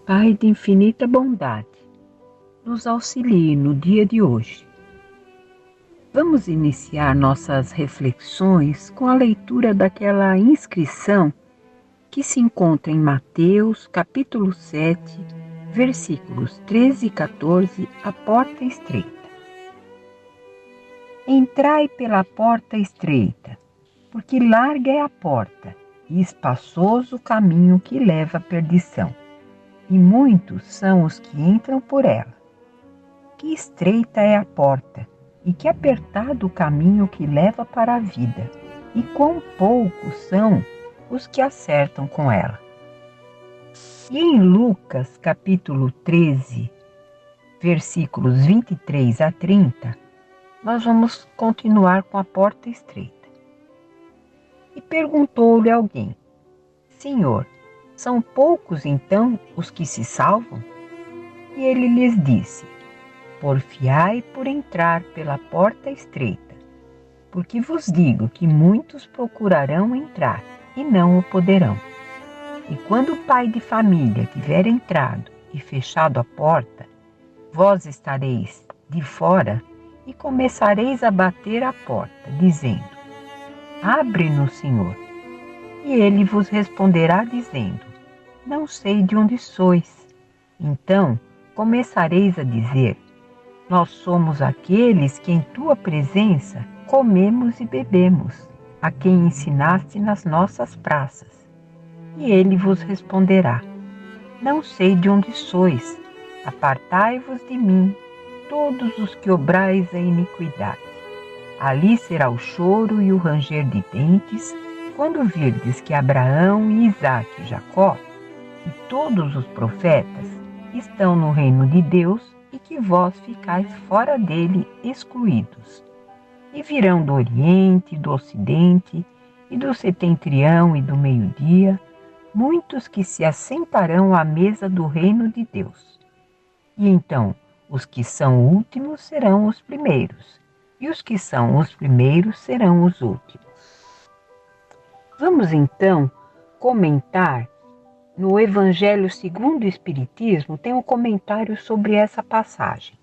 Pai de infinita bondade, nos auxilie no dia de hoje. Vamos iniciar nossas reflexões com a leitura daquela inscrição que se encontra em Mateus, capítulo 7, versículos 13 e 14, a porta estreita. Entrai pela porta estreita, porque larga é a porta e espaçoso o caminho que leva à perdição, e muitos são os que entram por ela. Que estreita é a porta, e que apertado o caminho que leva para a vida, e quão poucos são os que acertam com ela. E em Lucas, capítulo 13, versículos 23 a 30, nós vamos continuar com a porta estreita. E perguntou-lhe alguém: Senhor, são poucos então os que se salvam? E ele lhes disse: Porfiai por entrar pela porta estreita, porque vos digo que muitos procurarão entrar e não o poderão. E quando o pai de família tiver entrado e fechado a porta, vós estareis de fora e começareis a bater à porta, dizendo: Abre-nos, Senhor. E ele vos responderá dizendo: Não sei de onde sois. Então começareis a dizer: Nós somos aqueles que em tua presença comemos e bebemos, a quem ensinaste nas nossas praças. E ele vos responderá: Não sei de onde sois, apartai-vos de mim, todos os que obrais a iniquidade. Ali será o choro e o ranger de dentes, quando virdes que Abraão e Isaque e Jacó e todos os profetas estão no reino de Deus e que vós ficais fora dele, excluídos. E virão do Oriente, do Ocidente, e do Setentrião e do Meio-dia, muitos que se assentarão à mesa do reino de Deus. E então os que são últimos serão os primeiros, e os que são os primeiros serão os últimos. Vamos então comentar. No Evangelho segundo o Espiritismo tem um comentário sobre essa passagem.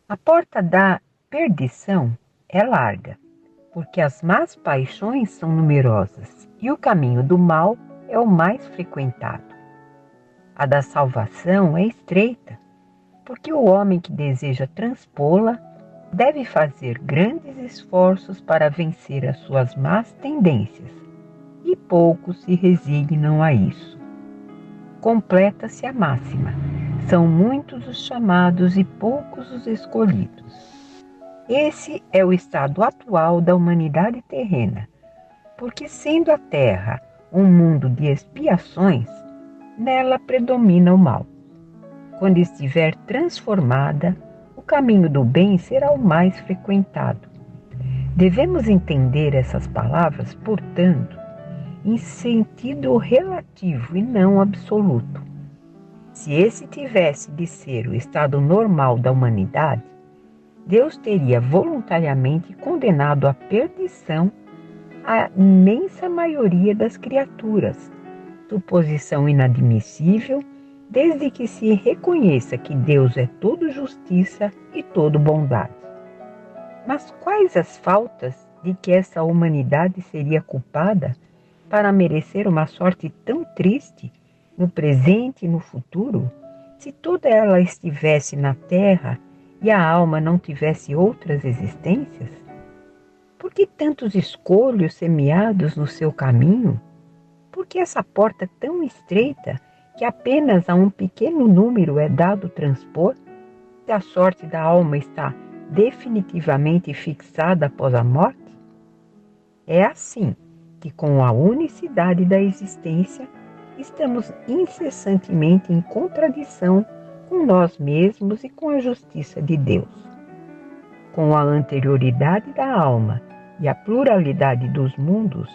A porta da perdição é larga, porque as más paixões são numerosas e o caminho do mal é o mais frequentado. A da salvação é estreita, porque o homem que deseja transpô-la deve fazer grandes esforços para vencer as suas más tendências, e poucos se resignam a isso. Completa-se a máxima: são muitos os chamados e poucos os escolhidos. Esse é o estado atual da humanidade terrena, porque sendo a Terra um mundo de expiações, nela predomina o mal. Quando estiver transformada, o caminho do bem será o mais frequentado. Devemos entender essas palavras, portanto, em sentido relativo e não absoluto. Se esse tivesse de ser o estado normal da humanidade, Deus teria voluntariamente condenado à perdição a imensa maioria das criaturas, suposição inadmissível, desde que se reconheça que Deus é todo justiça e todo bondade. Mas quais as faltas de que essa humanidade seria culpada para merecer uma sorte tão triste no presente e no futuro, se toda ela estivesse na terra e a alma não tivesse outras existências? Por que tantos escolhos semeados no seu caminho? Por que essa porta tão estreita que apenas a um pequeno número é dado transpor, se a sorte da alma está definitivamente fixada após a morte? É assim que, com a unicidade da existência, estamos incessantemente em contradição com nós mesmos e com a justiça de Deus. Com a anterioridade da alma e a pluralidade dos mundos,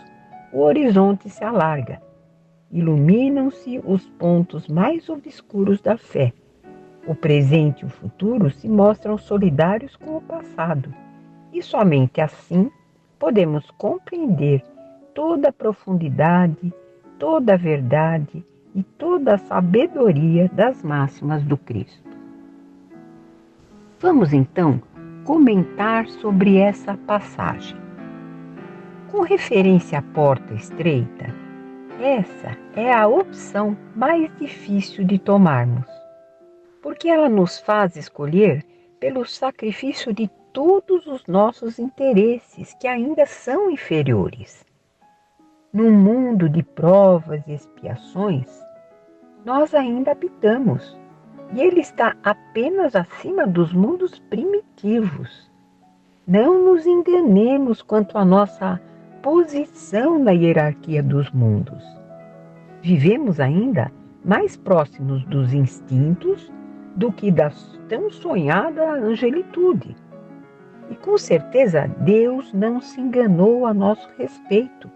o horizonte se alarga. Iluminam-se os pontos mais obscuros da fé. O presente e o futuro se mostram solidários com o passado, e somente assim podemos compreender toda a profundidade, toda a verdade e toda a sabedoria das máximas do Cristo. Vamos então comentar sobre essa passagem. Com referência à porta estreita, essa é a opção mais difícil de tomarmos, porque ela nos faz escolher pelo sacrifício de todos os nossos interesses que ainda são inferiores. Num mundo de provas e expiações, nós ainda habitamos, e ele está apenas acima dos mundos primitivos. Não nos enganemos quanto à nossa posição na hierarquia dos mundos. Vivemos ainda mais próximos dos instintos do que da tão sonhada angelitude. E com certeza Deus não se enganou a nosso respeito.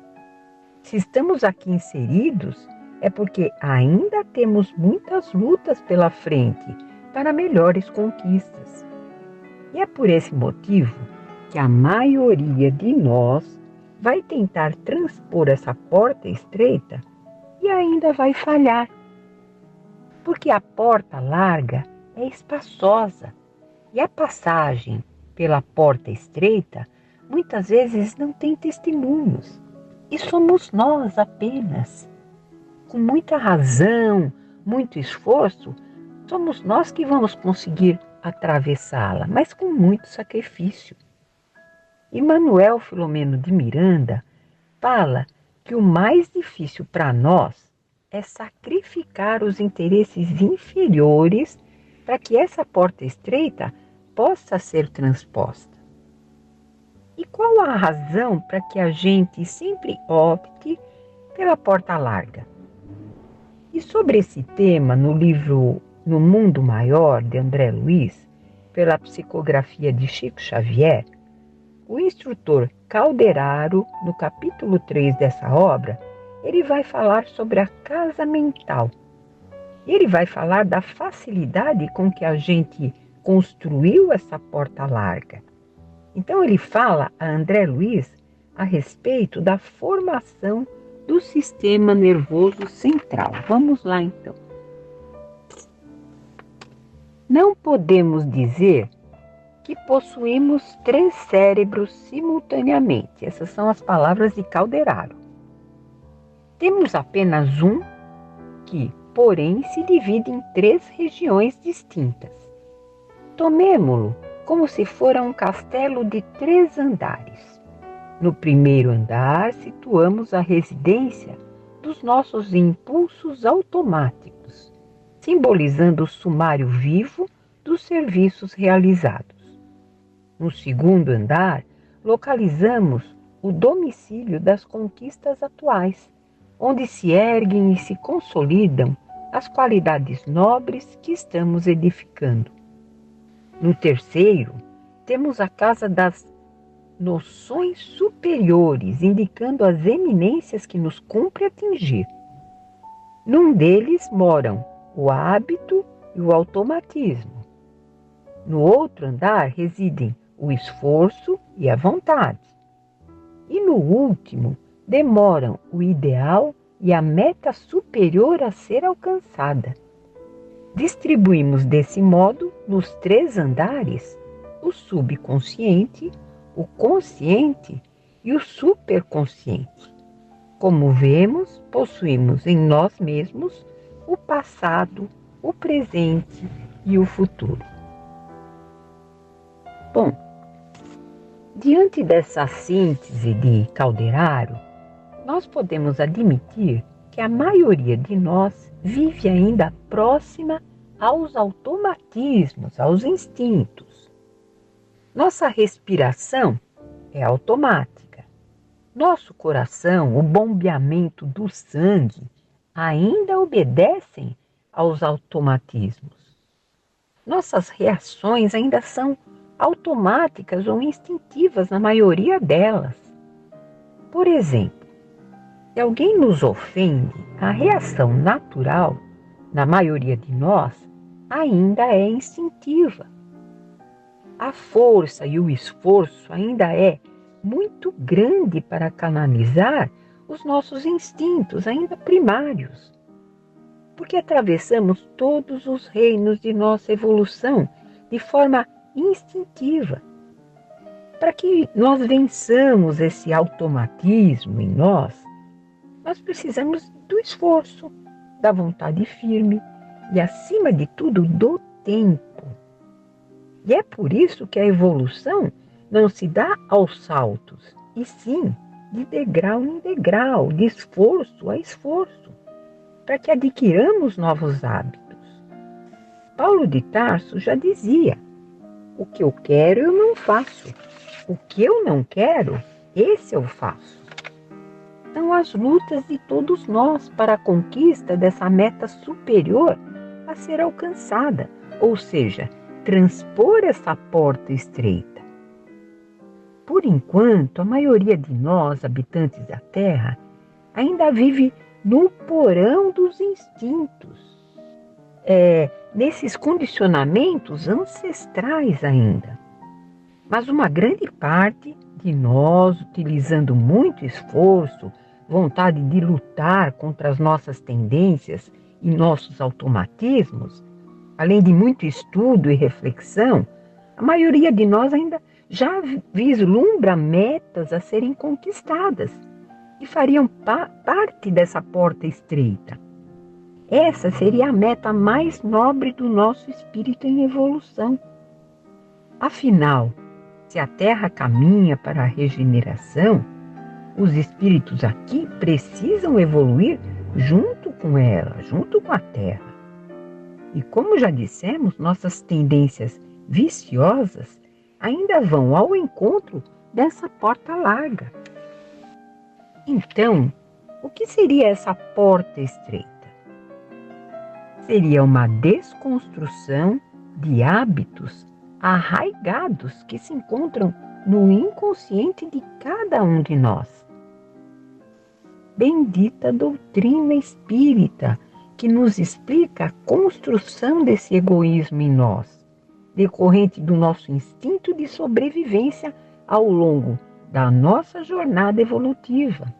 Se estamos aqui inseridos, é porque ainda temos muitas lutas pela frente para melhores conquistas. E é por esse motivo que a maioria de nós vai tentar transpor essa porta estreita e ainda vai falhar. Porque a porta larga é espaçosa e a passagem pela porta estreita muitas vezes não tem testemunhos. E somos nós apenas. Com muita razão, muito esforço, somos nós que vamos conseguir atravessá-la, mas com muito sacrifício. E Manuel Filomeno de Miranda fala que o mais difícil para nós é sacrificar os interesses inferiores para que essa porta estreita possa ser transposta. E qual a razão para que a gente sempre opte pela porta larga? E sobre esse tema, no livro No Mundo Maior, de André Luiz, pela psicografia de Chico Xavier, o instrutor Calderaro, no capítulo 3 dessa obra, ele vai falar sobre a casa mental. Ele vai falar da facilidade com que a gente construiu essa porta larga. Então ele fala a André Luiz a respeito da formação do sistema nervoso central. Vamos lá então. Não podemos dizer que possuímos 3 cérebros simultaneamente. Essas são as palavras de Calderaro. Temos apenas um que, porém, se divide em 3 regiões distintas. Tomemo-lo como se fora um castelo de 3 andares. No primeiro andar, situamos a residência dos nossos impulsos automáticos, simbolizando o sumário vivo dos serviços realizados. No segundo andar, localizamos o domicílio das conquistas atuais, onde se erguem e se consolidam as qualidades nobres que estamos edificando. No terceiro, temos a casa das noções superiores, indicando as eminências que nos cumpre atingir. Num deles moram o hábito e o automatismo. No outro andar residem o esforço e a vontade. E no último demoram o ideal e a meta superior a ser alcançada. Distribuímos desse modo, nos 3 andares, o subconsciente, o consciente e o superconsciente. Como vemos, possuímos em nós mesmos o passado, o presente e o futuro. Bom, diante dessa síntese de Calderaro, nós podemos admitir que a maioria de nós vive ainda próxima aos automatismos, aos instintos. Nossa respiração é automática. Nosso coração, o bombeamento do sangue, ainda obedecem aos automatismos. Nossas reações ainda são automáticas ou instintivas na maioria delas. Por exemplo, se alguém nos ofende, a reação natural, na maioria de nós, ainda é instintiva. A força e o esforço ainda é muito grande para canalizar os nossos instintos, ainda primários. porque atravessamos todos os reinos de nossa evolução de forma instintiva. Para que nós vençamos esse automatismo em nós precisamos do esforço, da vontade firme e, acima de tudo, do tempo. E é por isso que a evolução não se dá aos saltos, e sim de degrau em degrau, de esforço a esforço, para que adquiramos novos hábitos. Paulo de Tarso já dizia: o que eu quero eu não faço, o que eu não quero, esse eu faço. São as lutas de todos nós para a conquista dessa meta superior a ser alcançada, ou seja, transpor essa porta estreita. Por enquanto, a maioria de nós, habitantes da Terra, ainda vive no porão dos instintos, nesses condicionamentos ancestrais ainda. Mas uma grande parte de nós, utilizando muito esforço, vontade de lutar contra as nossas tendências e nossos automatismos, além de muito estudo e reflexão, a maioria de nós ainda já vislumbra metas a serem conquistadas e fariam parte dessa porta estreita. Essa seria a meta mais nobre do nosso espírito em evolução. Afinal, se a Terra caminha para a regeneração, os espíritos aqui precisam evoluir junto com ela, junto com a Terra. E como já dissemos, nossas tendências viciosas ainda vão ao encontro dessa porta larga. Então, o que seria essa porta estreita? Seria uma desconstrução de hábitos arraigados que se encontram no inconsciente de cada um de nós. Bendita doutrina espírita que nos explica a construção desse egoísmo em nós, decorrente do nosso instinto de sobrevivência ao longo da nossa jornada evolutiva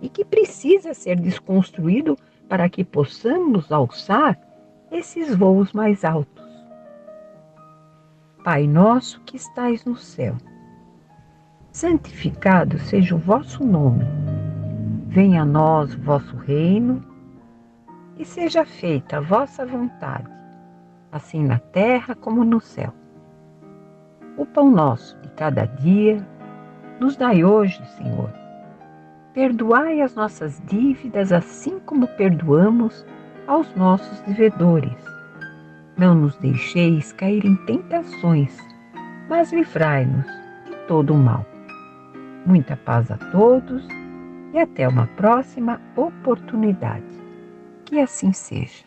e que precisa ser desconstruído para que possamos alçar esses voos mais altos. Pai nosso que estais no céu, santificado seja o vosso nome. Venha a nós o vosso reino e seja feita a vossa vontade, assim na terra como no céu. O pão nosso de cada dia nos dai hoje, Senhor. Perdoai as nossas dívidas assim como perdoamos aos nossos devedores. Não nos deixeis cair em tentações, mas livrai-nos de todo o mal. Muita paz a todos e até uma próxima oportunidade. Que assim seja.